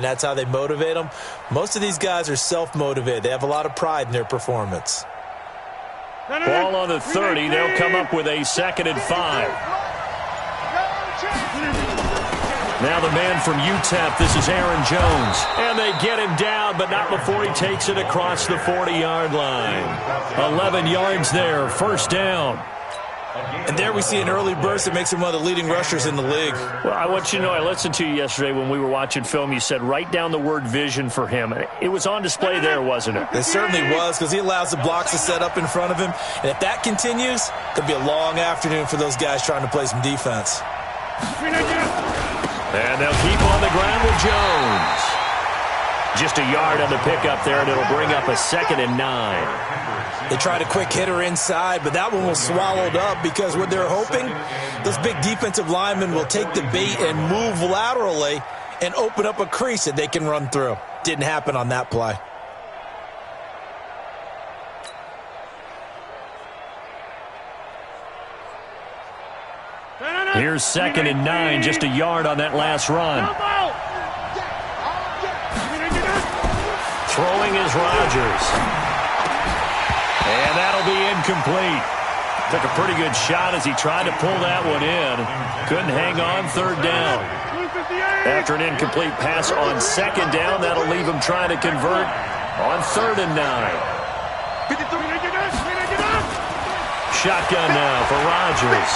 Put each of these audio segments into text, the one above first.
That's how they motivate them. Most of these guys are self-motivated. They have a lot of pride in their performance. Ball on the 30. They'll come up with a 2nd and 5. Now the man from UTEP, this is Aaron Jones. And they get him down, but not before he takes it across the 40-yard line. 11 yards there, 1st down. And there we see an early burst that makes him one of the leading rushers in the league. Well, I want you to know, I listened to you yesterday when we were watching film. You said write down the word vision for him. It was on display there, wasn't it? It certainly was, because he allows the blocks to set up in front of him. And if that continues, it could be a long afternoon for those guys trying to play some defense. And they'll keep on the ground with Jones. Just a yard on the pickup there, and it'll bring up a 2nd and 9. They tried a quick hitter inside, but that one was swallowed up because what they're hoping, those big defensive linemen will take the bait and move laterally and open up a crease that they can run through. Didn't happen on that play. Here's 2nd and 9, just a yard on that last run. Throwing is Rodgers. And that'll be incomplete. Took a pretty good shot as he tried to pull that one in. Couldn't hang on, 3rd down. After an incomplete pass on 2nd down, that'll leave him trying to convert on 3rd and 9. Shotgun now for Rodgers.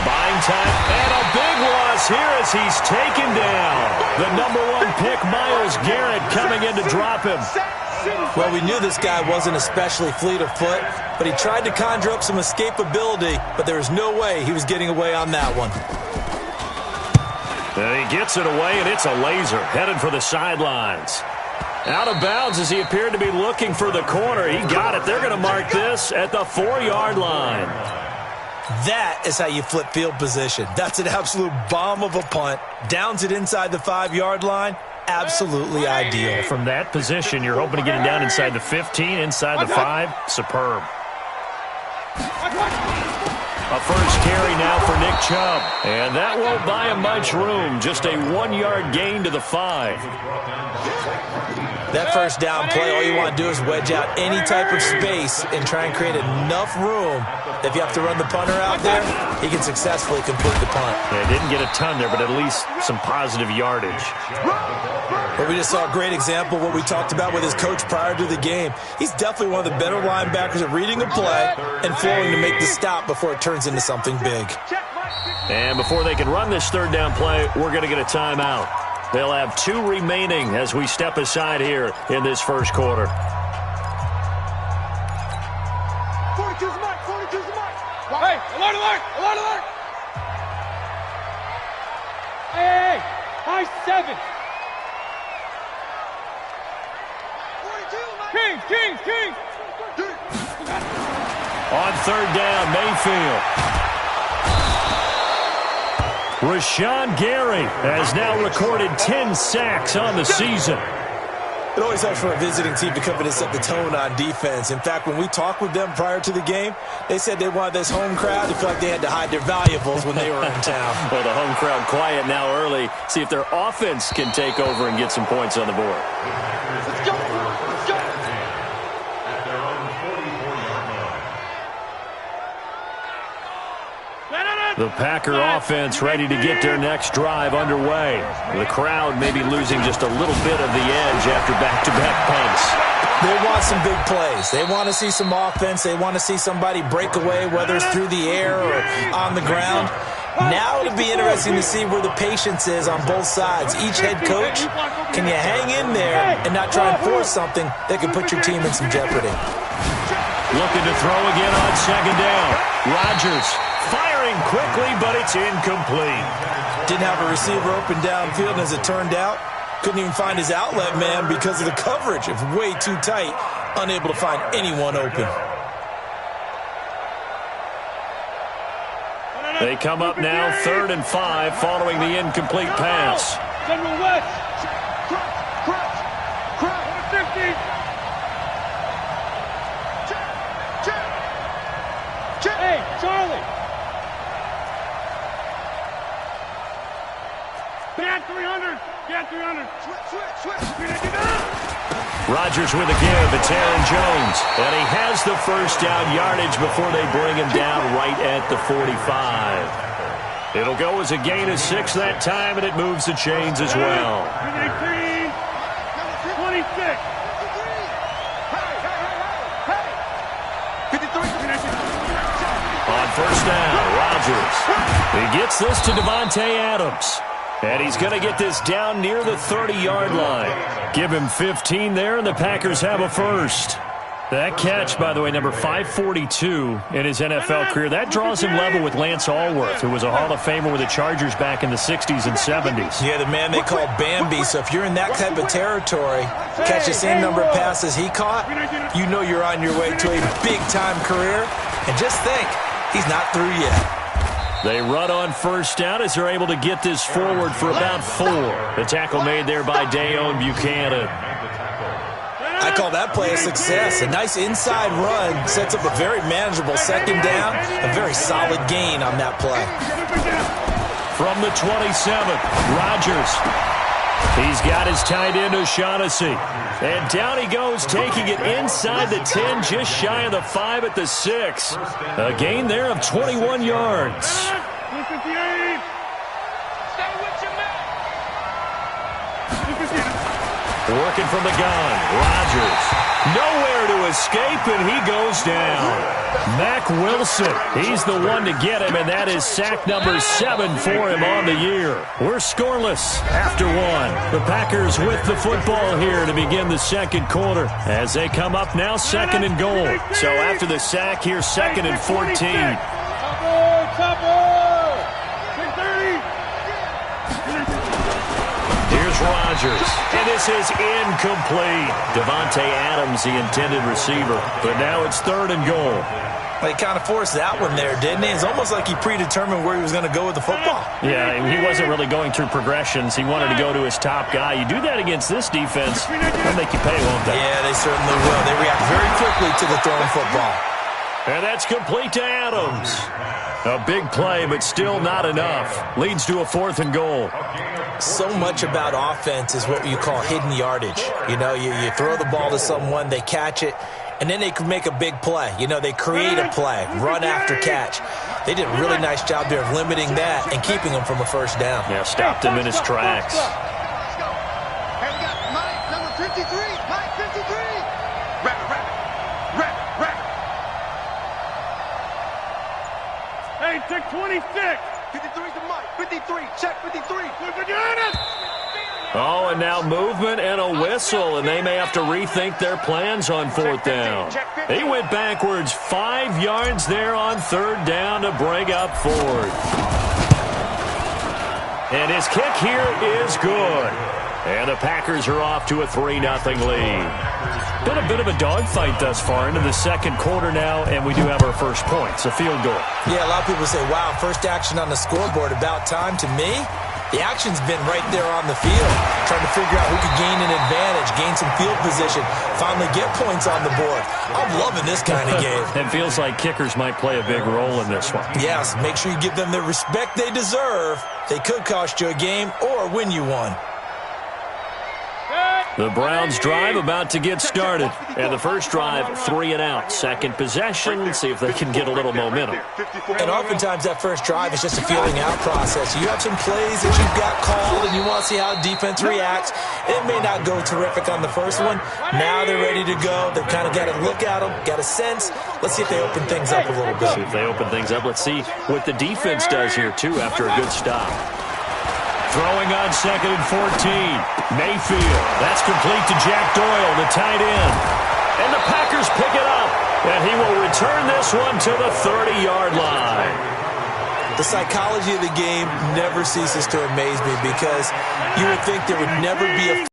Buying time, and a big loss here as he's taken down. The #1 pick, Myles Garrett, coming in to drop him. Well, we knew this guy wasn't especially fleet of foot, but he tried to conjure up some escapability, but there was no way he was getting away on that one. And he gets it away, and it's a laser, headed for the sidelines. Out of bounds as he appeared to be looking for the corner. He got it. They're going to mark this at the 4-yard line. That is how you flip field position. That's an absolute bomb of a punt. Downs it inside the 5-yard line. Absolutely ideal. From that position, you're hoping to get it down inside the 15, inside the 5. Superb. A first carry now for Nick Chubb. And that won't buy him much room. Just a 1-yard gain to the 5. That first down play, all you want to do is wedge out any type of space and try and create enough room. If you have to run the punter out there, he can successfully complete the punt. Yeah, didn't get a ton there, but at least some positive yardage. But we just saw a great example of what we talked about with his coach prior to the game. He's definitely one of the better linebackers at reading a play and flowing to make the stop before it turns into something big. And before they can run this 3rd down play, we're going to get a timeout. They'll have 2 remaining as we step aside here in this first quarter. 42's the mark, 42's the mark. Hey, alert, alert, alert, alert. Hey, high 7. 42, Kings, Kings, Kings. On 3rd down, Mayfield. Rashawn Gary has now recorded 10 sacks on the season. It always helps for a visiting team to come in and set the tone on defense. In fact, when we talked with them prior to the game, they said they wanted this home crowd to feel like they had to hide their valuables when they were in town. Well, the home crowd quiet now early. See if their offense can take over and get some points on the board. Let's go, let's go. The Packer offense ready to get their next drive underway. The crowd may be losing just a little bit of the edge after back-to-back punts. They want some big plays. They want to see some offense. They want to see somebody break away, whether it's through the air or on the ground. Now it'll be interesting to see where the patience is on both sides. Each head coach, can you hang in there and not try and force something that could put your team in some jeopardy? Looking to throw again on 2nd down. Rodgers firing quickly, but it's incomplete. Didn't have a receiver open downfield, and as it turned out, couldn't even find his outlet man because of the coverage. It was way too tight, unable to find anyone open. They come up now 3rd and 5 following the incomplete pass. General West. Crouch. 50. Hey, Charlie. Get 300. Get 300. Switch. Rodgers with a give. It's Aaron Jones. And he has the first down yardage before they bring him down right at the 45. It'll go as a gain of 6 that time, and it moves the chains as well. 26. On first down, Rodgers. He gets this to Davante Adams. And he's going to get this down near the 30-yard line. Give him 15 there, and the Packers have a first. That catch, by the way, number 542 in his NFL career, that draws him level with Lance Allworth, who was a Hall of Famer with the Chargers back in the 60s and 70s. Yeah, the man they call Bambi. So if you're in that type of territory, catch the same number of passes he caught, you know you're on your way to a big-time career. And just think, he's not through yet. They run on first down as they're able to get this forward for about 4. The tackle made there by Dayon Buchanan. I call that play a success. A nice inside run sets up a very manageable second down. A very solid gain on that play. From the 27, Rodgers. He's got his tight end O'Shaughnessy. And down he goes, taking it inside the 10, just shy of the 5 at the 6. A gain there of 21 yards. Working from the gun, Rodgers. Nowhere to escape, and he goes down. Mack Wilson, he's the one to get him, and that is sack number 7 for him on the year. We're scoreless after 1. The Packers with the football here to begin the second quarter as they come up now 2nd and goal. So after the sack, here's 2nd and 14. Here's Rodgers, and this is incomplete. Davante Adams, the intended receiver, but now it's 3rd and goal. Well, he kind of forced that one there, didn't he? It's almost like he predetermined where he was going to go with the football. Yeah, he wasn't really going through progressions. He wanted to go to his top guy. You do that against this defense, they'll make you pay, won't they? Yeah, they certainly will. They react very quickly to the thrown football. And that's complete to Adams. A big play, but still not enough. Leads to a 4th and goal. So much about offense is what you call hidden yardage. You know, you throw the ball to someone, they catch it, and then they can make a big play. You know, they create a play, run after catch. They did a really nice job there of limiting that and keeping him from a first down. Yeah, stopped him in his tracks. Hey, we got Mike, number 53. Mike, 53. Rap. Hey, check 26. 53 to Mike. 53. Check 53. Oh, and now movement and a whistle, and they may have to rethink their plans on 4th down. He went backwards 5 yards there on 3rd down to bring up 4th. And his kick here is good. And the Packers are off to a 3-0 lead. Been a bit of a dogfight thus far into the second quarter now, and we do have our first points, a field goal. Yeah, a lot of people say, wow, first action on the scoreboard, about time. To me, the action's been right there on the field, trying to figure out who could gain an advantage, gain some field position, finally get points on the board. I'm loving this kind of game. It feels like kickers might play a big role in this one. Yes, make sure you give them the respect they deserve. They could cost you a game or win you one. The Browns drive about to get started. And the first drive, 3 and out. Second possession, see if they can get a little momentum. And oftentimes that first drive is just a feeling out process. You have some plays that you've got called and you want to see how defense reacts. It may not go terrific on the first one. Now they're ready to go. They've kind of got to look at them, got a sense. Let's see if they open things up a little bit. See if they open things up. Let's see what the defense does here, too, after a good stop. Throwing on 2nd and 14. Mayfield. That's complete to Jack Doyle, the tight end. And the Packers pick it up. And he will return this one to the 30-yard line. The psychology of the game never ceases to amaze me because you would think there would never be a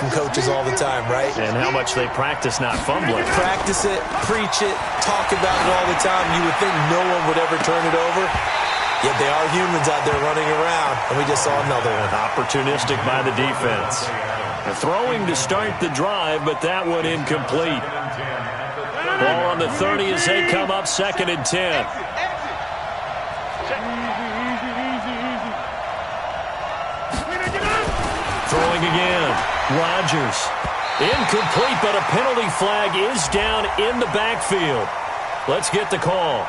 from coaches all the time, right? And how much they practice not fumbling. Practice it, preach it, talk about it all the time. You would think no one would ever turn it over. Yet they are humans out there running around, and we just saw another one. Opportunistic by the defense. Throwing to start the drive, but that one incomplete. Ball on the 30 as they come up 2nd and 10. throwing again. Rodgers. Incomplete, but a penalty flag is down in the backfield. Let's get the call.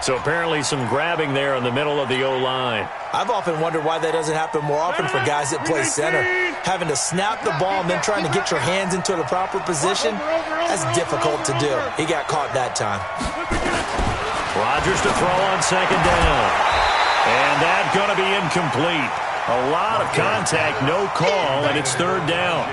So apparently some grabbing there in the middle of the O-line. I've often wondered why that doesn't happen more often for guys that play center. Having to snap the ball and then trying to get your hands into the proper position, that's difficult to do. He got caught that time. Rodgers to throw on second down. And that's going to be incomplete. A lot of contact, no call, and it's third down.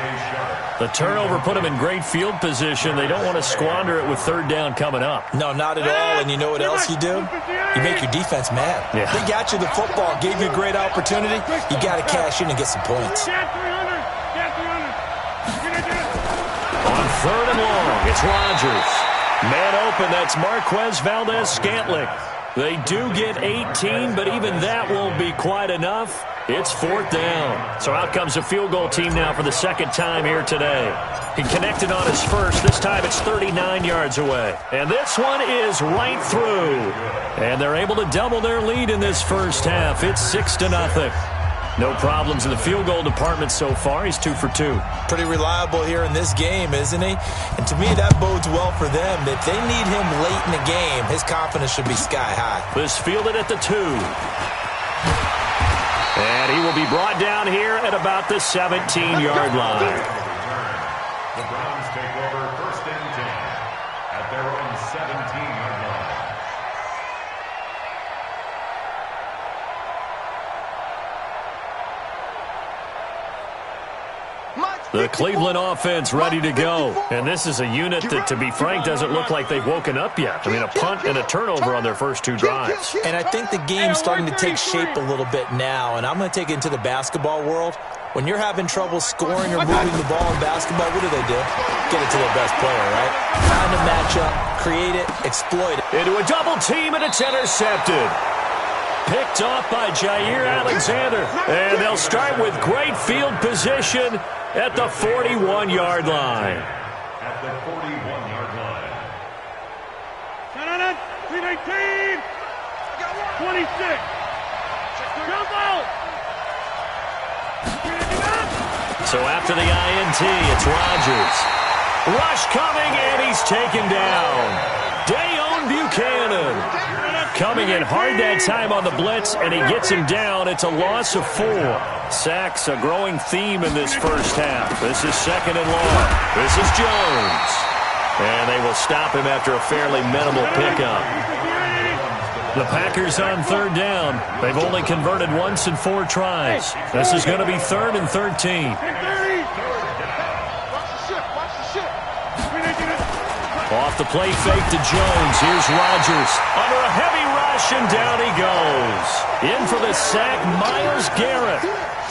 The turnover put them in great field position. They don't want to squander it with third down coming up. No, not at all. And you know what else you do? You make your defense mad. Yeah. They got you the football, gave you a great opportunity. You got to cash in and get some points. On third and long, it's Rodgers. Man open, that's Marquez Valdez-Scantling. They do get 18, but even that won't be quite enough. It's fourth down. So out comes a field goal team now for the second time here today. He connected on his first. This time it's 39 yards away. And this one is right through. And they're able to double their lead in this first half. It's 6-0. No problems in the field goal department so far. He's 2 for 2. Pretty reliable here in this game, isn't he? And to me, that bodes well for them. If they need him late in the game, his confidence should be sky high. This fielded at the 2. And he will be brought down here at about the 17-yard line. The Browns take over first and 10 at their own 17-yard line. The Cleveland offense ready to go. And this is a unit that, to be frank, doesn't look like they've woken up yet. I mean, a punt and a turnover on their first 2 drives. And I think the game's starting to take shape a little bit now. And I'm going to take it into the basketball world. When you're having trouble scoring or moving the ball in basketball, what do? Get it to their best player, right? Find a matchup, create it, exploit it. Into a double team, and it's intercepted. Picked off by Jair Alexander. And they'll start with great field position at the 41-yard line. At the 41-yard line. 319. 26. Jump out. So after the INT, it's Rodgers. Rush coming, and he's taken down. Dayon Buchanan coming in hard that time on the blitz, and he gets him down. It's a loss of 4. Sacks, a growing theme in this first half. This is second and long. This is Jones. And they will stop him after a fairly minimal pickup. The Packers on third down. They've only converted once in 4 tries. This is going to be 3rd and 13. Off the play fake to Jones. Here's Rodgers. Under a heavy rush, and down he goes. In for the sack, Myles Garrett.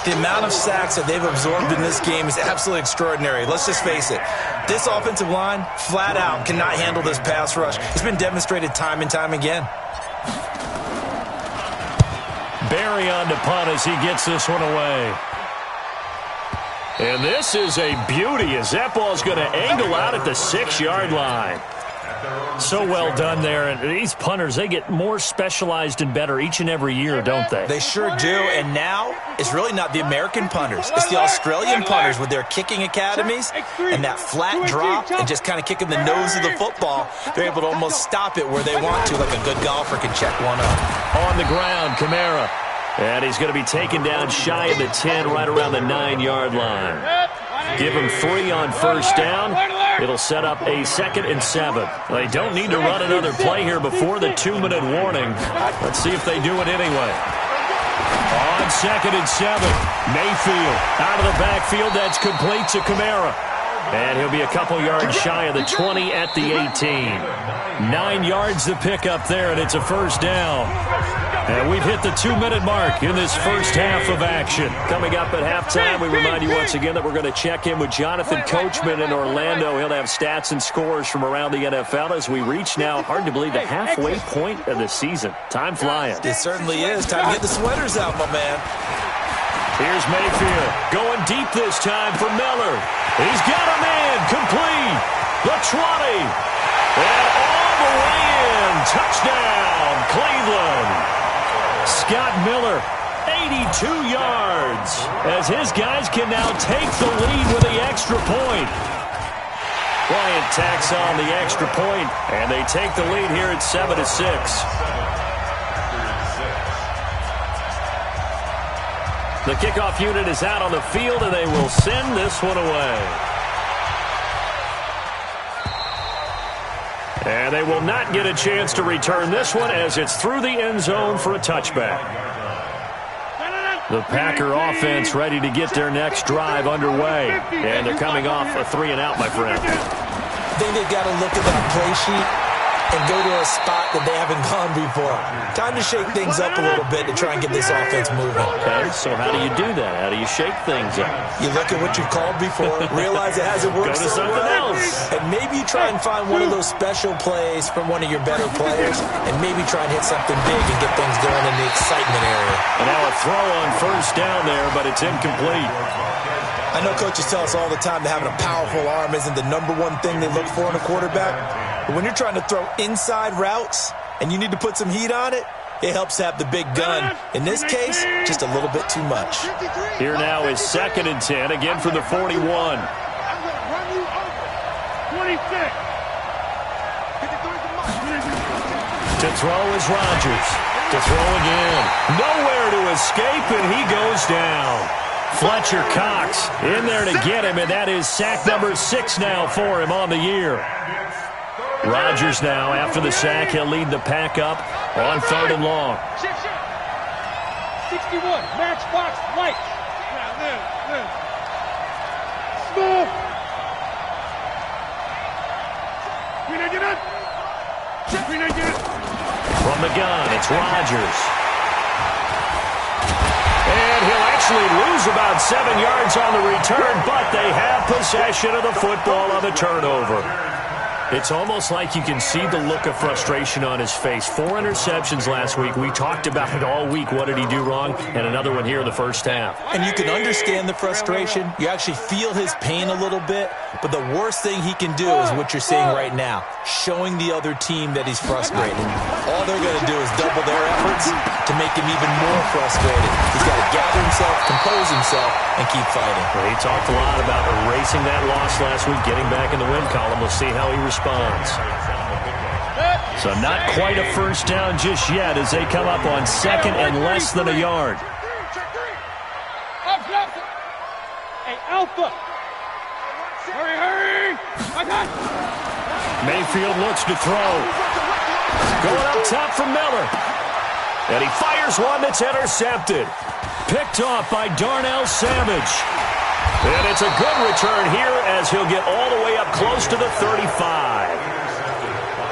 The amount of sacks that they've absorbed in this game is absolutely extraordinary. Let's just face it. This offensive line, flat out, cannot handle this pass rush. It's been demonstrated time and time again. Barry on to punt as he gets this one away. And this is a beauty as that ball's going to angle out at the 6-yard line. So well done there. And these punters, they get more specialized and better each and every year, don't they? They sure do. And now it's really not the American punters. It's the Australian punters with their kicking academies and that flat drop and just kind of kicking the nose of the football. They're able to almost stop it where they want to, like a good golfer can check one up. On the ground, Kamara. And he's going to be taken down shy of the 10, right around the 9-yard line. Give him 3 on first down. It'll set up a 2nd and 7. They don't need to run another play here before the 2-minute warning. Let's see if they do it anyway. On 2nd and 7, Mayfield out of the backfield. That's complete to Kamara. And he'll be a couple yards shy of the 20 at the 18. 9 yards to pick up there, and it's a first down. And we've hit the 2-minute mark in this first half of action. Coming up at halftime, we remind you once again that we're going to check in with Jonathan Coachman in Orlando. He'll have stats and scores from around the NFL as we reach now, hard to believe, the halfway point of the season. Time flying. It certainly is. Time to get the sweaters out, my man. Here's Mayfield going deep this time for Miller. He's got a man complete. The 20. And all the way in. Touchdown, Cleveland. Scott Miller 82 yards, as his guys can now take the lead with the extra point. Bryant tacks on the extra point, and they take the lead here at 7-6. The kickoff unit is out on the field, and they will send this one away. And they will not get a chance to return this one as it's through the end zone for a touchback. The Packer offense ready to get their next drive underway. And they're coming off a 3-and-out, my friend. I think they've got to look at that play sheet and go to a spot that they haven't gone before. Time to shake things up a little bit to try and get this offense moving. Okay, so how do you do that? How do you shake things up? You look at what you've called before, realize it hasn't worked Go to so something well, else. and maybe you try and find one of those special plays from one of your better players, and maybe try and hit something big and get things going in the excitement area. And now a throw on first down there, but it's incomplete. I know coaches tell us all the time that having a powerful arm isn't the number one thing they look for in a quarterback. But when you're trying to throw inside routes and you need to put some heat on it, it helps to have the big gun. In this case, just a little bit too much. Here now is 2nd and 10, again from the 41. I'm going to run you over. 26. To throw is Rodgers. To throw again. Nowhere to escape, and he goes down. Fletcher Cox in there to get him, and that is sack number 6 now for him on the year. Rodgers now, after the sack, he'll lead the pack up on 3rd and long. Shift. 61, matchbox, light. Now, Smooth. From the gun, it's Rodgers. And he'll actually lose about 7 yards on the return, but they have possession of the football on the turnover. It's almost like you can see the look of frustration on his face. 4 interceptions last week. We talked about it all week. What did he do wrong? And another one here in the first half. And you can understand the frustration. You actually feel his pain a little bit. But the worst thing he can do is what you're seeing right now, showing the other team that he's frustrated. All they're going to do is double their efforts to make him even more frustrated. He's got to gather himself, compose himself, and keep fighting. Well, he talked a lot about erasing that loss last week, getting back in the win column. We'll see how he responds. So not quite a first down just yet as they come up on 2nd and less than a yard. Hey, Alpha. Hurry. Mayfield looks to throw. Going up top for Miller. And he fires one that's intercepted. Picked off by Darnell Savage. And it's a good return here as he'll get all the way up close to the 35.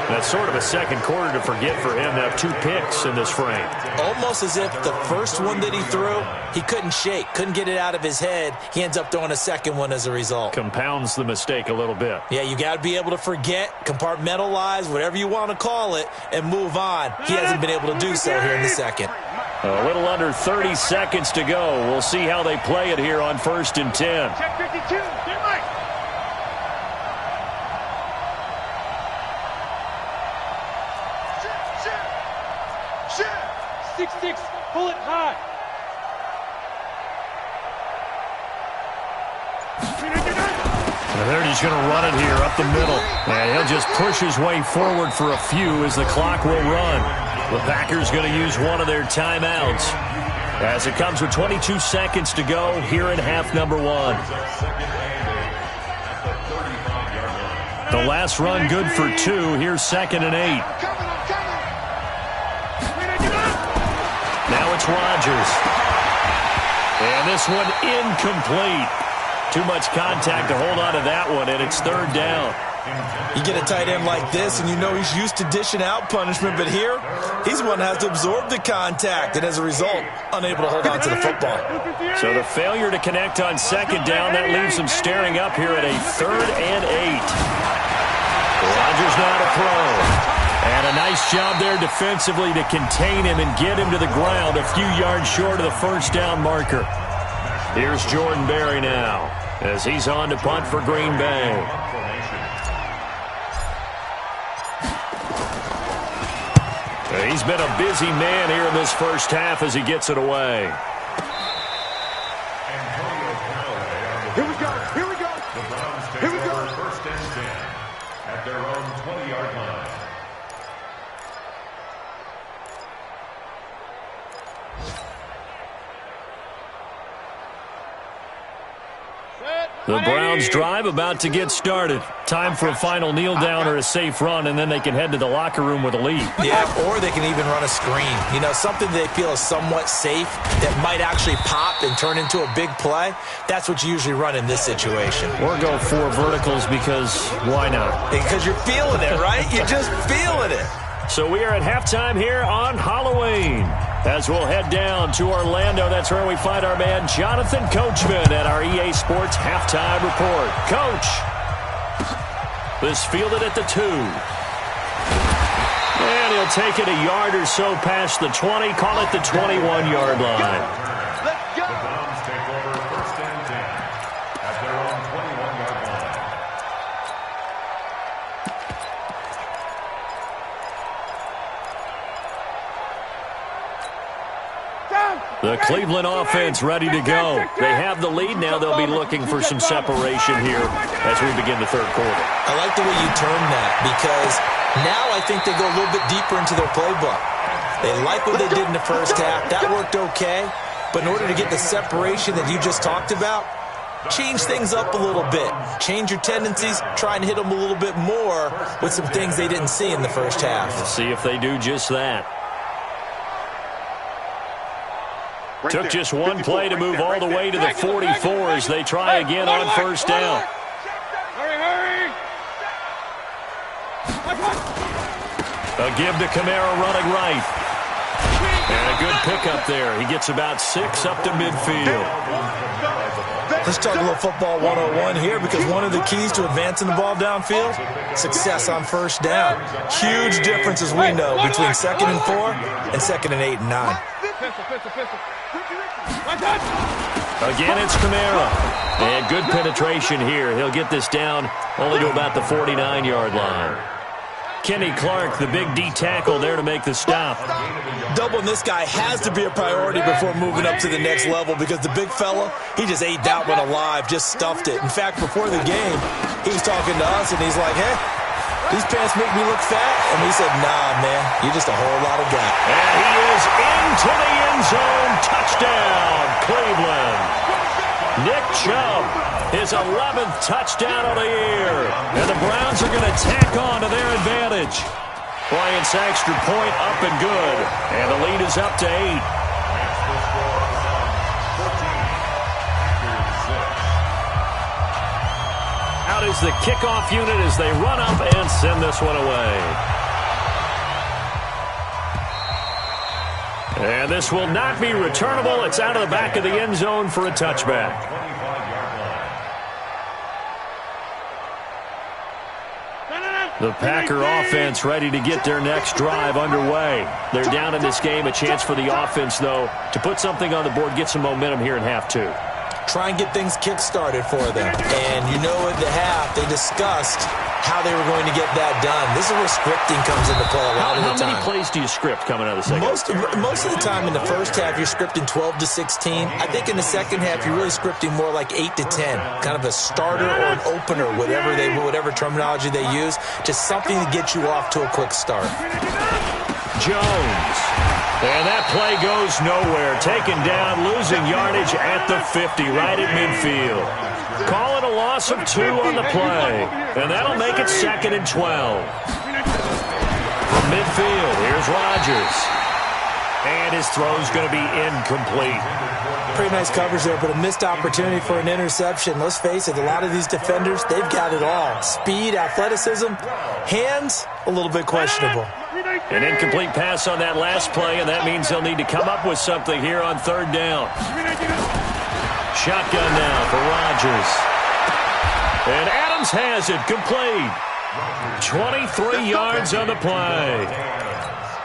That's sort of a second quarter to forget for him to have 2 picks in this frame. Almost as if the first one that he threw, he couldn't shake, couldn't get it out of his head. He ends up throwing a second one as a result. Compounds the mistake a little bit. Yeah, you got to be able to forget, compartmentalize, whatever you want to call it, and move on. He hasn't been able to do so here in the second. A little under 30 seconds to go. We'll see how they play it here on 1st and 10. Check 52. Get right. Shift. 6-6. Pull it high. And they're just going to run it here up the middle. And he'll just push his way forward for a few as the clock will run. The Packers going to use one of their timeouts as it comes with 22 seconds to go here in half number 1. The last run good for 2. Here's 2nd and 8. Now it's Rodgers. And this one incomplete. Too much contact to hold on to that one, and it's 3rd down. You get a tight end like this, and you know he's used to dishing out punishment, but here, he's one that has to absorb the contact, and as a result, unable to hold on to the football. So the failure to connect on 2nd down, that leaves him staring up here at a 3rd and 8. Rodgers now to throw. And a nice job there defensively to contain him and get him to the ground a few yards short of the first down marker. Here's Jordan Berry now as he's on to punt for Green Bay. He's been a busy man here in this first half as he gets it away. Here we go. Here we go. The Browns take Here we go. over first and 10 at their own 20-yard line. The Browns drive about to get started. Time for a final kneel down or a safe run, and then they can head to the locker room with a lead. Yeah, or they can even run a screen. You know, something they feel is somewhat safe that might actually pop and turn into a big play. That's what you usually run in this situation. Or go 4 verticals because why not? Because you're feeling it, right? You're just feeling it. So we are at halftime here on Halloween. As we'll head down to Orlando, that's where we find our man Jonathan Coachman at our EA Sports Halftime Report. Coach, this fielded at the 2. And he'll take it a yard or so past the 20, call it the 21-yard line. The Browns take over first and 10 at their own 21-yard line. The Cleveland offense ready to go. They have the lead. Now they'll be looking for some separation here as we begin the third quarter. I like the way you turned that because now I think they go a little bit deeper into their playbook. They like what they did in the first half. That worked okay. But in order to get the separation that you just talked about, change things up a little bit. Change your tendencies. Try and hit them a little bit more with some things they didn't see in the first half. See if they do just that. Took just one play to move all the way to the 44 as they try again on first down. Hurry. A give to Kamara running right. And a good pickup there. He gets about 6 up to midfield. Let's talk a little football 101 here because one of the keys to advancing the ball downfield, success on first down. Huge difference, as we know, between 2nd and 4 and 2nd and 8 and 9. Again, it's Kamara. And good penetration here. He'll get this down only to about the 49-yard line. Kenny Clark, the big D tackle there to make the stop. Doubling this guy has to be a priority before moving up to the next level because the big fella, he just ate that one alive, just stuffed it. In fact, before the game, he was talking to us, and he's like, hey, these pants make me look fat. And we said, nah, man, you're just a whole lot of guy. And he is into the end zone. Touchdown, Cleveland. Nick Chubb, his 11th touchdown of the year. And the Browns are going to tack on to their advantage. Bryant's extra point up and good. And the lead is up to 8. Out is the kickoff unit as they run up and send this one away. And this will not be returnable. It's out of the back of the end zone for a touchback. The Packer offense ready to get their next drive underway. They're down in this game. A chance for the offense, though, to put something on the board, get some momentum here in half 2. Try and get things kick-started for them. And you know at the half, they discussed how they were going to get that done. This is where scripting comes into play a lot of the time. How many plays do you script coming out of the second? Most of the time in the first half, you're scripting 12 to 16. I think in the second half, you're really scripting more like 8 to 10. Kind of a starter or an opener, whatever terminology they use. Just something to get you off to a quick start. Jones. And that play goes nowhere. Taken down, losing yardage at the 50, right at midfield. Call it a loss of 2 on the play. And that'll make it 2nd and 12. From midfield, here's Rodgers. And his throw's going to be incomplete. Pretty nice coverage there, but a missed opportunity for an interception. Let's face it, a lot of these defenders, they've got it all. Speed, athleticism, hands, a little bit questionable. An incomplete pass on that last play, and that means they'll need to come up with something here on 3rd down. Shotgun now for Rodgers. And Adams has it complete. 23 yards on the play.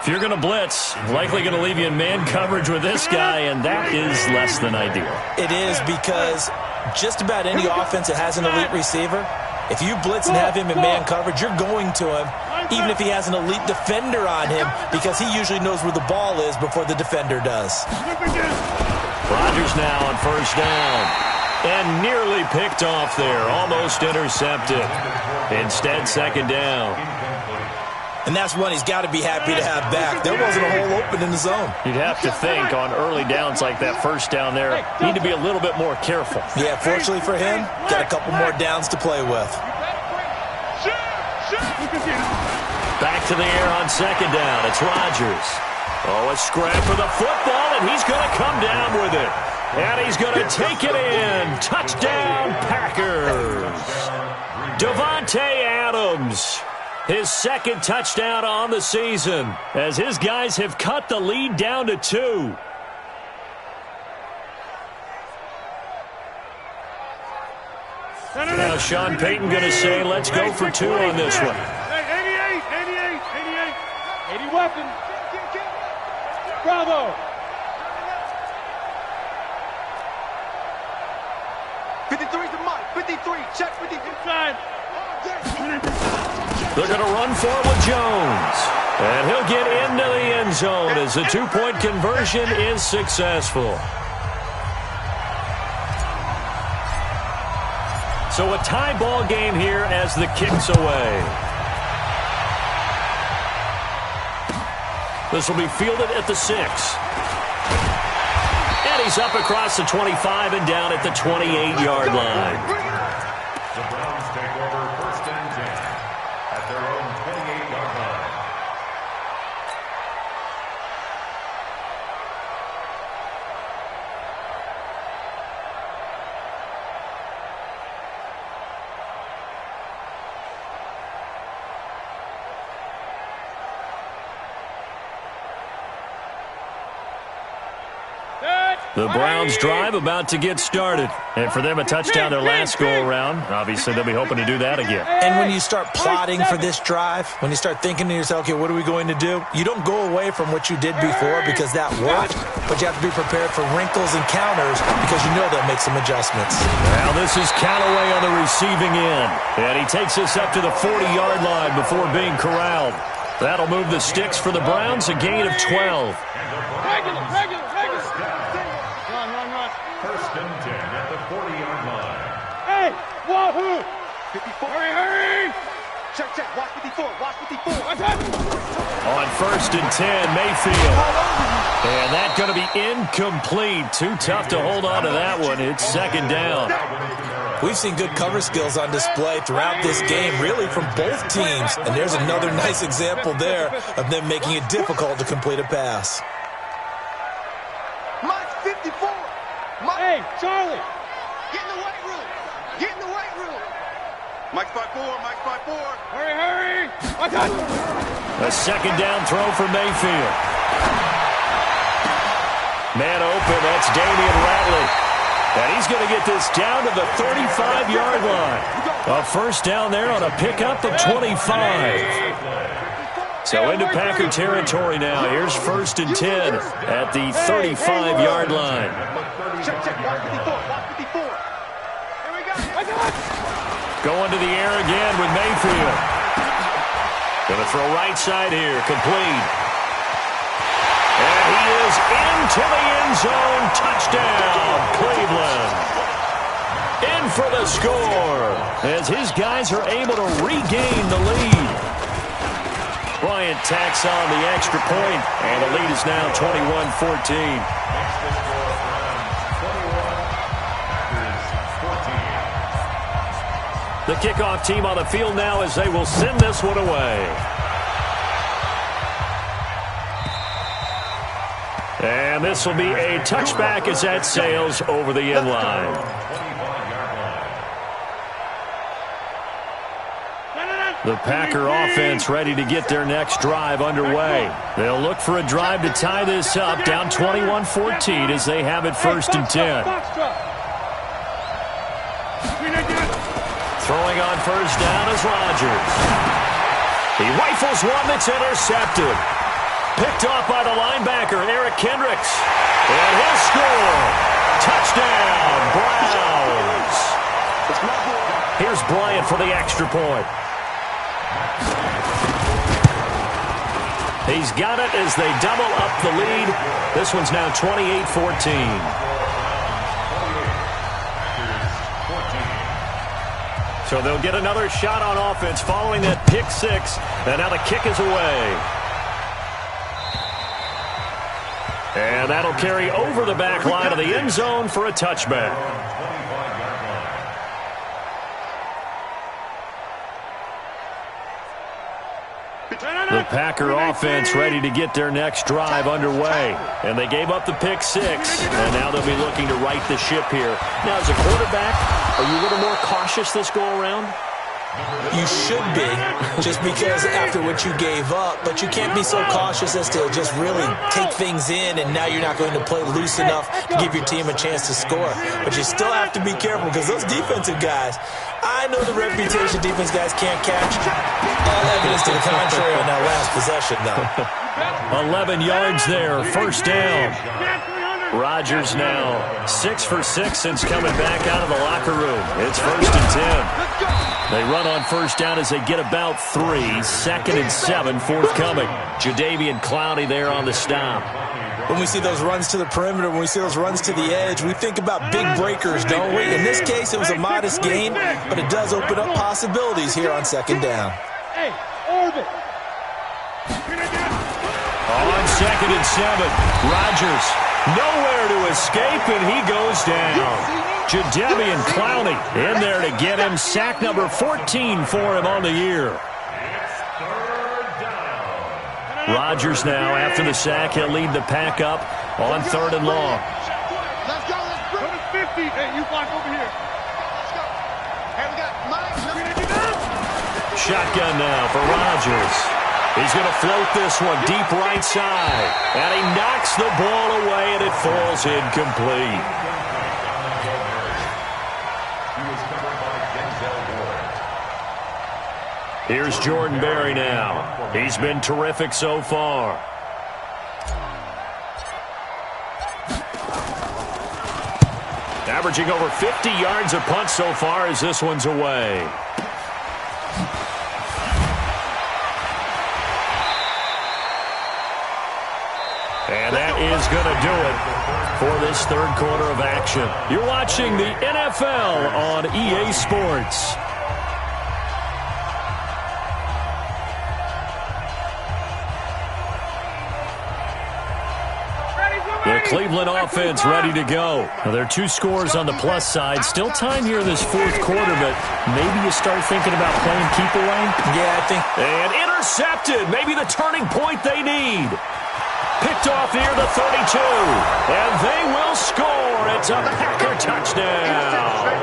If you're going to blitz, likely going to leave you in man coverage with this guy, and that is less than ideal. It is because just about any offense that has an elite receiver, if you blitz and have him in man coverage, you're going to him. even if he has an elite defender on him, because he usually knows where the ball is before the defender does. Rodgers now on first down. And nearly picked off there. Almost intercepted. Instead, second down. And that's one he's got to be happy to have back. There wasn't a hole open in the zone. You'd have to think on early downs like that first down there, need to be a little bit more careful. Yeah, fortunately for him, got a couple more downs to play with. Back to the air on second down. It's Rodgers. Oh, a scrap for the football, and he's going to come down with it. And he's going to take it in. Touchdown, Packers. Davante Adams. His second touchdown on the season as his guys have cut the lead down to 2. Now Sean Payton going to say, let's go for 2 on this one. 80 weapons. Bravo. 53 to Mike. 53. Check 50 inside. They're going to run for it with Jones. And he'll get into the end zone as the 2-point conversion is successful. So a tie ball game here as the kick's away. This will be fielded at the 6. And he's up across the 25 and down at the 28-yard line. The Browns take over first and 10 at their own 28-yard line. The Browns drive about to get started. And for them, a touchdown their last go-around. Obviously, they'll be hoping to do that again. And when you start plotting for this drive, when you start thinking to yourself, okay, what are we going to do? You don't go away from what you did before because that worked, but you have to be prepared for wrinkles and counters because you know they'll make some adjustments. Now this is Callaway on the receiving end. And he takes us up to the 40-yard line before being corralled. That'll move the sticks for the Browns, a gain of 12. Regular. Run. First and 10 at the 40-yard line. Hey, wahoo! 54. Hurry! Check. Watch 54. On first and 10, Mayfield. And that's going to be incomplete. Too tough to hold on to that one. It's second down. We've seen good cover skills on display throughout this game, really from both teams. And there's another nice example there of them making it difficult to complete a pass. Mike's 54. Hey, Charlie. Get in the weight room. Mike's 5'4". Hurry. A second down throw for Mayfield. Man open, that's Damian Ratley. And he's going to get this down to the 35-yard line. A first down there on a pickup of 25. So into Packer territory now. Here's first and 10 at the 35-yard line. Check. Watch 54. Here we go. Going to the air again with Mayfield. Going to throw right side here, complete. And he is into the end zone. Touchdown, Cleveland. In for the score as his guys are able to regain the lead. Bryant tacks on the extra point, and the lead is now 21-14. The kickoff team on the field now as they will send this one away. And this will be a touchback as that sails over the end line. The Packer offense ready to get their next drive underway. They'll look for a drive to tie this up, down 21-14 as they have it first and 10. Throwing on first down is Rodgers. He rifles one that's intercepted. Picked off by the linebacker, Eric Kendricks. And he'll score. Touchdown, Browns. Here's Bryant for the extra point. He's got it as they double up the lead. This one's now 28-14. So they'll get another shot on offense following that pick six. And now the kick is away. And that'll carry over the back line of the end zone for a touchback. The Packer offense ready to get their next drive underway. And they gave up the pick six, and now they'll be looking to right the ship here. Now, as a quarterback, are you a little more cautious this go-around? You should be, just because after what you gave up, but you can't be so cautious as to just really take things in, and now you're not going to play loose enough to give your team a chance to score. But you still have to be careful because those defensive guys, I know the reputation defense guys can't catch. All evidence to the contrary on that last possession, though. 11 yards there, first down. Rodgers now 6 for 6 since coming back out of the locker room. It's 1st and 10. They run on first down as they get about 3. 2nd and 7 forthcoming. Jadeveon Clowney there on the stop. When we see those runs to the perimeter, when we see those runs to the edge, we think about big breakers, don't we? In this case, it was a modest gain, but it does open up possibilities here on 2nd down. Hey, orbit. On 2nd and 7, Rodgers nowhere to escape, and he goes down. Jadeveon Clowney in there to get him. Sack number 14 for him on the year. Rodgers now, after the sack, he'll lead the pack up on 3rd and long. Let's go. Let's go to 50. Hey, you block over here. Let's go. Hey, we got Mike. Shotgun now for Rodgers. He's going to float this one deep right side. And he knocks the ball away, and it falls incomplete. Here's Jordan Berry now. He's been terrific so far. Averaging over 50 yards a punt so far as this one's away. And that is going to do it for this 3rd quarter of action. You're watching the NFL on EA Sports. The Cleveland offense ready to go. Now, there are 2 scores on the plus side. Still time here in this 4th quarter, but maybe you start thinking about playing keep away. Yeah, I think. And intercepted. Maybe the turning point they need. Picked off near the 32. And they will score. It's a Packer touchdown.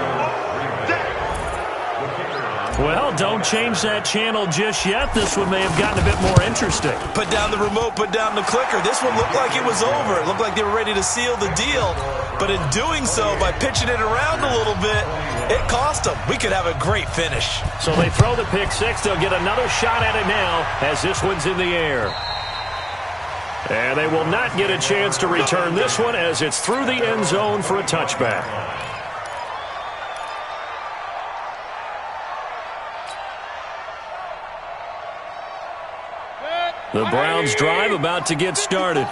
Well, don't change that channel just yet. This one may have gotten a bit more interesting. Put down the remote, put down the clicker. This one looked like it was over. It looked like they were ready to seal the deal. But in doing so, by pitching it around a little bit, it cost them. We could have a great finish. So they throw the pick six. They'll get another shot at it now as this one's in the air. And they will not get a chance to return this one as it's through the end zone for a touchback. The Browns drive about to get started.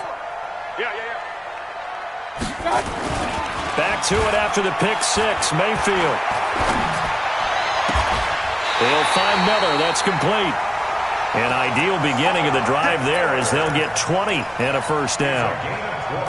Back to it after the pick six. Mayfield. They'll find Miller. That's complete. An ideal beginning of the drive there as they'll get 20 and a first down.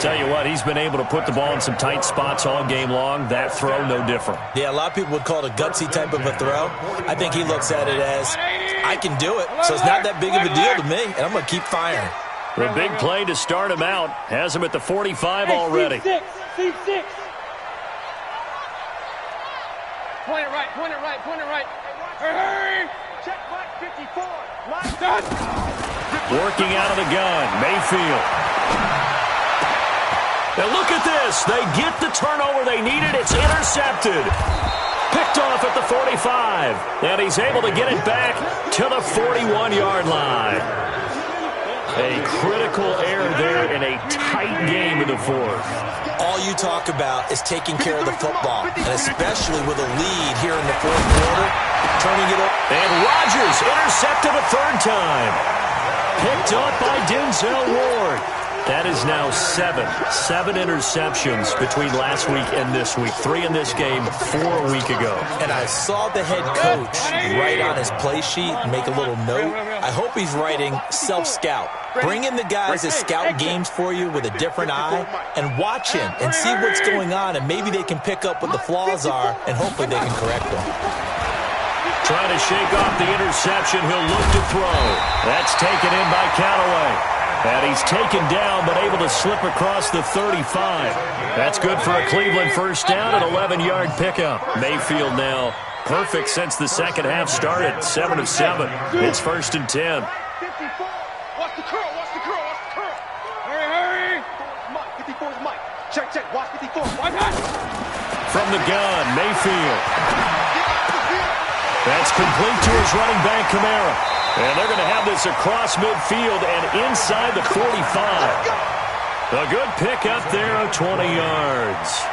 Tell you what, he's been able to put the ball in some tight spots all game long. That throw, no different. Yeah, a lot of people would call it a gutsy type of a throw. I think he looks at it as, I can do it, so it's not that big of a deal to me, and I'm going to keep firing. The big play to start him out has him at the 45 already. C6. Point it right, point it right, point it right. Hurry! Check Mike 54. Mike done. Working out of the gun, Mayfield. Now look at this. They get the turnover they needed. It's intercepted. Picked off at the 45. And he's able to get it back to the 41-yard line. A critical error there in a tight game in the 4th. All you talk about is taking care of the football, and especially with a lead here in the 4th quarter, turning it up. And Rodgers intercepted a 3rd time. picked up by Denzel Ward. That is now seven interceptions between last week and this week. 3 in this game, 4 a week ago. And I saw the head coach write on his play sheet and make a little note. I hope he's writing self-scout. Bring in the guys that scout games for you with a different eye and watch him and see what's going on, and maybe they can pick up what the flaws are, and hopefully they can correct them. Trying to shake off the interception. He'll look to throw. That's taken in by Callaway. And he's taken down, but able to slip across the 35. That's good for a Cleveland first down, an 11-yard pickup. Mayfield now perfect since the second half started. 7 of 7. It's 1st and 10. Watch the curl, watch the curl, watch the curl. Hurry. Mike, 54 is Mike. Check, watch 54. Watch that. From the gun, Mayfield. That's complete to his running back, Kamara. And they're going to have this across midfield and inside the 45. A good pickup there of 20 yards.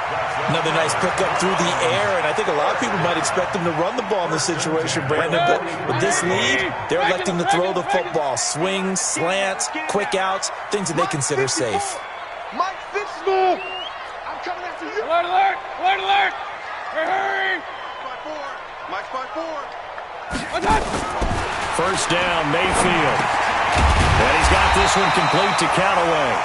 Another nice pickup through the air, and I think a lot of people might expect them to run the ball in this situation, Brandon, but with this lead, they're electing to throw the football. Swings, slants, quick outs, things that they consider safe. Mike, fix move. I'm coming after you. Alert. Hurry. Mike's by 4. First down, Mayfield. And he's got this one complete to Callaway.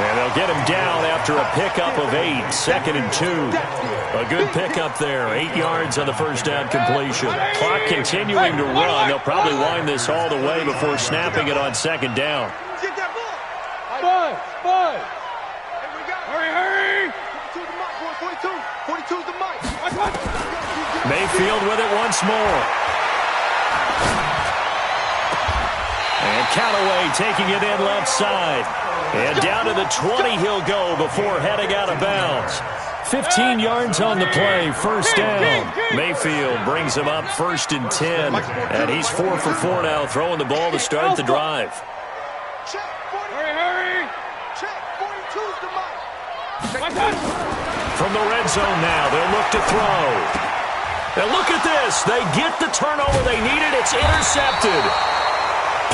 And they'll get him down after a pickup of 8, 2nd and 2. A good pickup there, 8 yards on the first down completion. Clock continuing to run. They'll probably wind this all the way before snapping it on 2nd down. Get that ball. Five. Hurry. 42's the Mike, boy, 42. 42's the Mike. Mayfield with it once more. And Callaway taking it in left side. And down to the 20 he'll go before heading out of bounds. 15 yards on the play, first down. Mayfield brings him up 1st and 10. And he's 4 for 4 now, throwing the ball to start the drive. Check, 40. Hurry. Check, 42's the Mike. From the red zone now, they'll look to throw. And look at this. They get the turnover they needed. It's intercepted.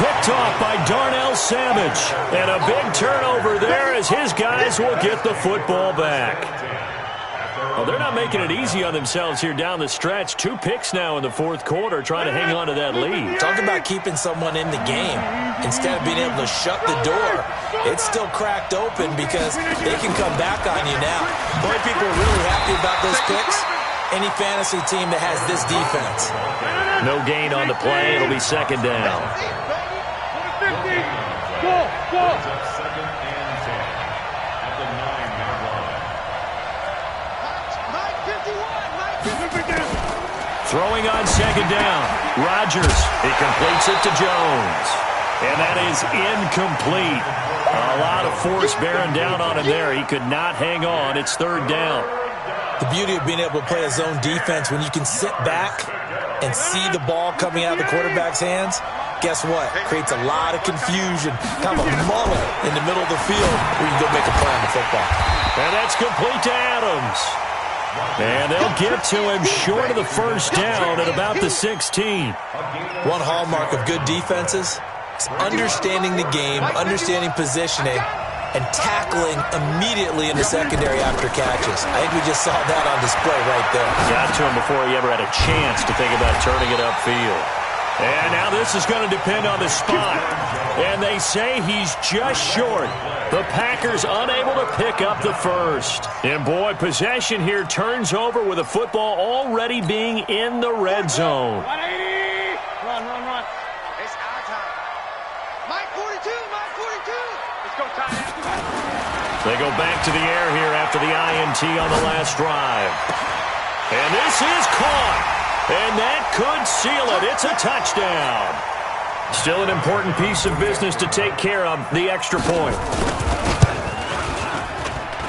Picked off by Darnell Savage. And a big turnover there as his guys will get the football back. Well, they're not making it easy on themselves here down the stretch. 2 picks now in the 4th quarter trying to hang on to that lead. Talk about keeping someone in the game. Instead of being able to shut the door, it's still cracked open because they can come back on you now. Boy, people are really happy about those picks. Any fantasy team that has this defense. No gain on the play. It'll be 2nd down. Go. 2nd and 10 at the 9-yard line. Mike 51. Throwing on 2nd down. Rodgers. He completes it to Jones. And that is incomplete. A lot of force bearing down on him there. He could not hang on. It's 3rd down. The beauty of being able to play a zone defense, when you can sit back and see the ball coming out of the quarterback's hands, guess what? Creates a lot of confusion, kind of a muddle in the middle of the field where you can go make a play on the football. And that's complete to Adams. And they'll get to him short of the first down at about the 16. One hallmark of good defenses is understanding the game, understanding positioning, and tackling immediately in the secondary after catches. I think we just saw that on display right there. Got to him before he ever had a chance to think about turning it upfield. And now this is going to depend on the spot. And they say he's just short. The Packers unable to pick up the first. And boy, possession here turns over with the football already being in the red zone. Run. It's our time. Mike 42. Let's go, time. They go back to the air here after the INT on the last drive. And this is caught. And that could seal it. It's a touchdown. Still an important piece of business to take care of, the extra point.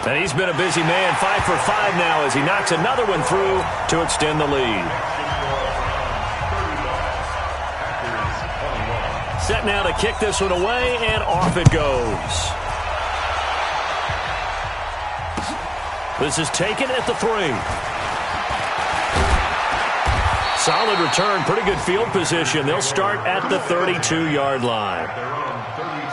And he's been a busy man, 5 for 5 now as he knocks another one through to extend the lead. Set now to kick this one away, and off it goes. This is taken at the 3. Solid return, pretty good field position. They'll start at the 32-yard line.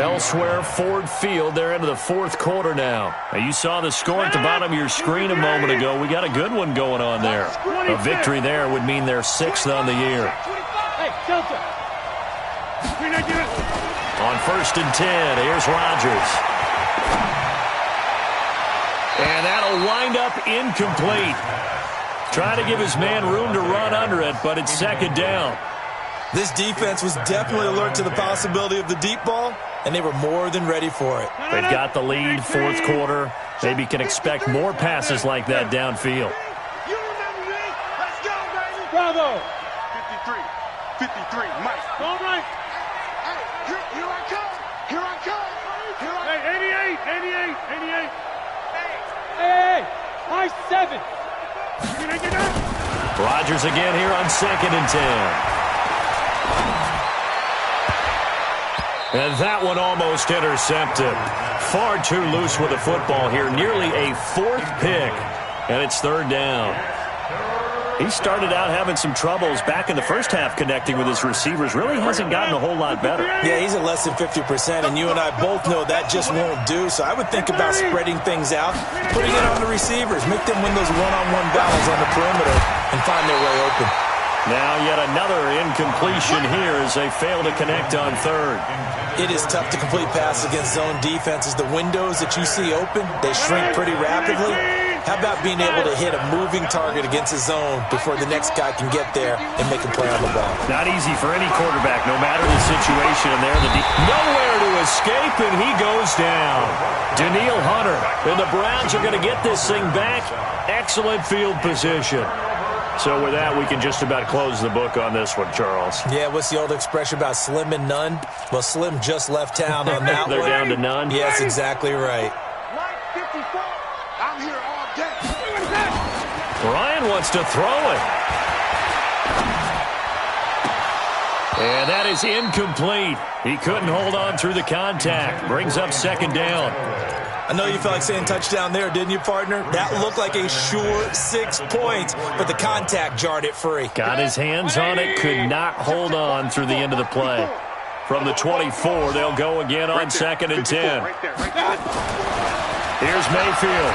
Elsewhere, Ford Field, they're into the fourth quarter now. You saw the score at the bottom of your screen a moment ago. We got a good one going on there. A victory there would mean they're 6th on the year. On 1st and 10, here's Rodgers. And that'll wind up incomplete. Trying to give his man room to run under it, but it's 2nd down. This defense was definitely alert to the possibility of the deep ball, and they were more than ready for it. They've got the lead, fourth quarter. Maybe can expect more passes like that downfield. You remember me? Let's go, baby. Bravo. 53, Mike. All right. Hey, here I come. Here I come. Here I come. Hey, 88. Hey, high 7. Rodgers again here on 2nd and 10. And that one almost intercepted. Far too loose with the football here. Nearly a 4th pick. And it's 3rd down. He started out having some troubles back in the first half connecting with his receivers. Really hasn't gotten a whole lot better. Yeah, he's at less than 50%, and you and I both know that just won't do. So I would think about spreading things out, putting it on the receivers, make them win those one-on-one battles on the perimeter and find their way open. Now yet another incompletion here as they fail to connect on 3rd. It is tough to complete passes against zone defenses. The windows that you see open, they shrink pretty rapidly. How about being able to hit a moving target against a zone before the next guy can get there and make a play on the ball? Not easy for any quarterback, no matter the situation. And there, nowhere to escape, and he goes down. Daniil Hunter, and the Browns are going to get this thing back. Excellent field position. So with that, we can just about close the book on this one, Charles. Yeah, what's the old expression about slim and none? Well, Slim just left town on that They're one. down to none? Yes, exactly right. Mike 54. I'm here all day. Ryan wants to throw it. And that is incomplete. He couldn't hold on through the contact. Brings up 2nd down. I know you felt like saying touchdown there, didn't you, partner? That looked like a sure 6 points, but the contact jarred it free. Got his hands on it, could not hold on through the end of the play. From the 24, they'll go again on 2nd and 10. Here's Mayfield.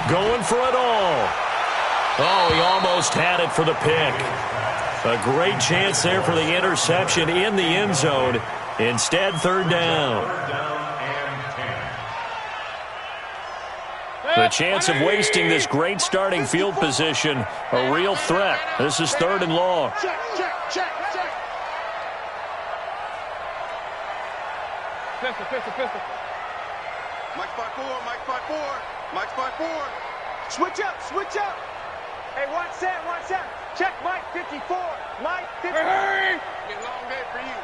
Going for it all. Oh, he almost had it for the pick. A great chance there for the interception in the end zone. Instead, 3rd down. The chance of wasting this great starting field position, a real threat. This is 3rd and long. Check. Pistol. Mike 5-4. Switch up. Hey, watch that. Check Mike 54. Mike 54. Hey. It's a long day for you.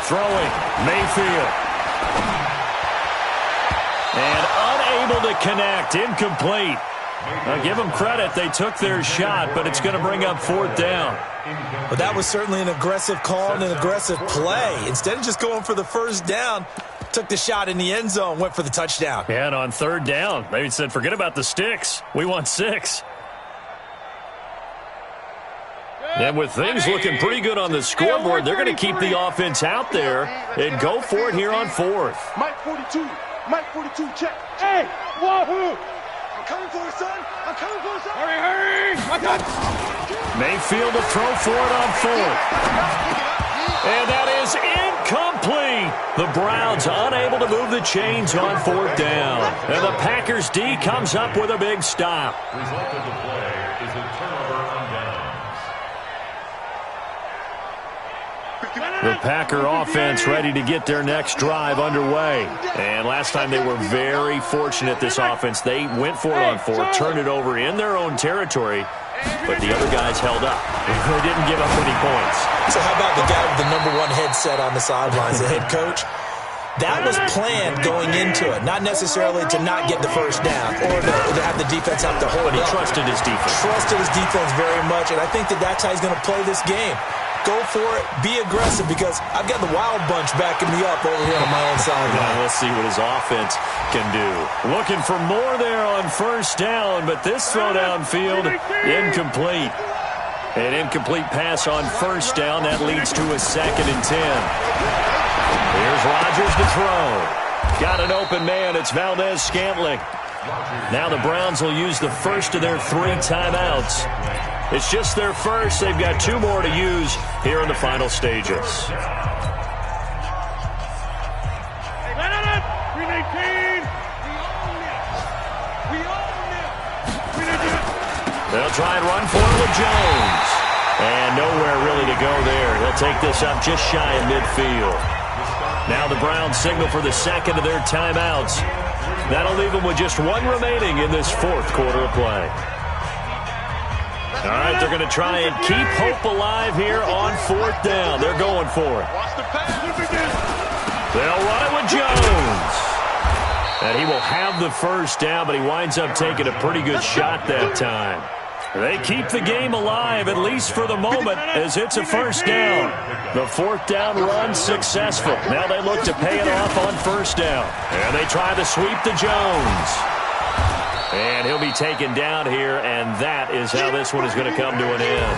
Throwing, Mayfield. And unable to connect, incomplete. Now give them credit, they took their shot, but it's going to bring up 4th down. But that was certainly an aggressive call and an aggressive play. Instead of just going for the 1st down, took the shot in the end zone, went for the touchdown. Yeah, and on 3rd down, they said, forget about the sticks. We want 6. And with things looking pretty good on the scoreboard, they're going to keep the offense out there and go for it here on 4th. Mike 42, check. Hey, wahoo! I'm coming for it, son. Hurry! Mayfield to throw for it on 4th. And that is incomplete. The Browns unable to move the chains on 4th down. And the Packers D comes up with a big stop. Result of the play is a turnover on downs. The Packer offense ready to get their next drive underway. And last time they were very fortunate, this offense. They went for it on 4th, turned it over in their own territory, but the other guys held up. They didn't give up any points. So how about the guy with the #1 headset on the sidelines, the head coach? That was planned going into it, not necessarily to not get the 1st down or to have the defense have to hold But he up. trusted his defense. Trusted his defense very much, and I think that's how he's going to play this game. Go for it. Be aggressive, because I've got the wild bunch backing me up over here on my own sideline. We'll see what his offense can do. Looking for more there on first down, but this throw downfield incomplete. An incomplete pass on first down. That leads to a 2nd and 10. Here's Rodgers to throw. Got an open man. It's Valdez-Scantling. Now the Browns will use the first of their 3 timeouts. It's just their first. They've got 2 more to use here in the final stages. They'll try and run for it with Jones. And nowhere really to go there. He'll take this up just shy of midfield. Now the Browns signal for the 2nd of their timeouts. That'll leave them with just 1 remaining in this 4th quarter of play. All right, they're going to try and keep hope alive here on 4th down. They're going for it. They'll run it with Jones. And he will have the first down, but he winds up taking a pretty good shot that time. They keep the game alive, at least for the moment, as it's a first down. The 4th down run successful. Now they look to pay it off on first down. And they try to sweep to Jones. And he'll be taken down here, and that is how this one is going to come to an end.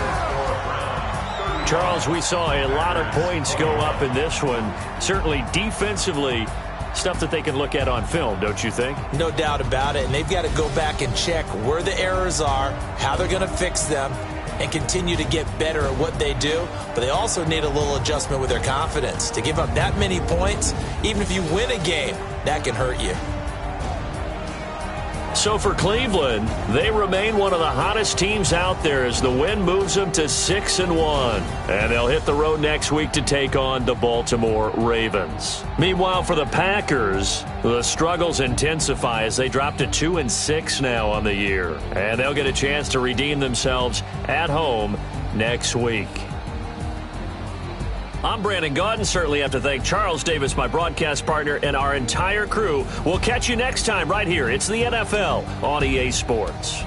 Charles, we saw a lot of points go up in this one. Certainly defensively, stuff that they can look at on film, don't you think? No doubt about it, and they've got to go back and check where the errors are, how they're going to fix them, and continue to get better at what they do. But they also need a little adjustment with their confidence. To give up that many points, even if you win a game, that can hurt you. So for Cleveland, they remain one of the hottest teams out there as the win moves them to 6-1. And they'll hit the road next week to take on the Baltimore Ravens. Meanwhile, for the Packers, the struggles intensify as they drop to 2-6 now on the year. And they'll get a chance to redeem themselves at home next week. I'm Brandon Gaudin. Certainly have to thank Charles Davis, my broadcast partner, and our entire crew. We'll catch you next time right here. It's the NFL on EA Sports.